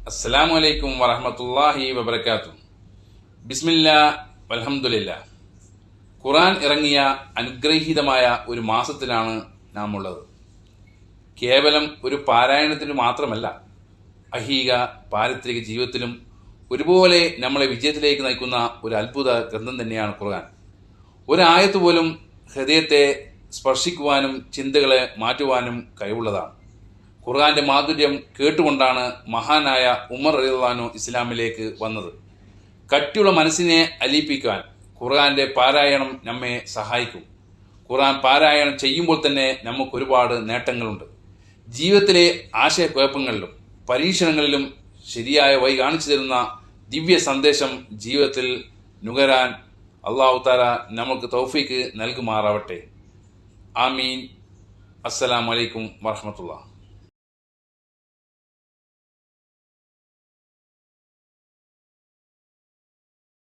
അസ്സലാമു അലൈക്കും വറഹ്മത്തുള്ളാഹി വബറകാതുഹു. ബിസ്മില്ലാ വൽഹംദുലില്ലാ. ഖുർആൻ ഇറങ്ങിയ അനുഗ്രഹീതമായ ഒരു മാസത്തിലാണ് നാം ഉള്ളത്. കേവലം ഒരു പാരായണത്തിന് മാത്രമല്ല, ഐഹിക പാരിത്രിക ജീവിതത്തിലും ഒരുപോലെ നമ്മളെ വിജയത്തിലേക്ക് നയിക്കുന്ന ഒരു അത്ഭുത ഗ്രന്ഥം തന്നെയാണ് ഖുർആൻ. ഒരായത്ത് പോലും ഹൃദയത്തെ സ്പർശിക്കുവാനും ചിന്തകളെ മാറ്റുവാനും കഴിവുള്ളതാണ്. ഖുർആന്റെ മാധുര്യം കേട്ടുകൊണ്ടാണ് മഹാനായ ഉമർ റളിയല്ലാഹു അൻഹു ഇസ്ലാമിലേക്ക് വന്നത്. കട്ടിയുള്ള മനസ്സിനെ അലിയിപ്പിക്കാൻ ഖുർആന്റെ പാരായണം നമ്മെ സഹായിക്കും. ഖുർആൻ പാരായണം ചെയ്യുമ്പോൾ തന്നെ നമുക്ക് ഒരുപാട് നേട്ടങ്ങളുണ്ട്. ജീവിതത്തിലെ ആശയക്കുഴപ്പങ്ങളിലും പരീക്ഷണങ്ങളിലും ശരിയായ വഴി കാണിച്ചു തരുന്ന ദിവ്യ സന്ദേശം ജീവിതത്തിൽ നുകരാൻ അല്ലാഹു തആല നമുക്ക് തൗഫീക്ക് നൽകുമാറാവട്ടെ. ആമീൻ. അസ്സലാമു അലൈക്കും വറഹ്മത്തുള്ളാഹി.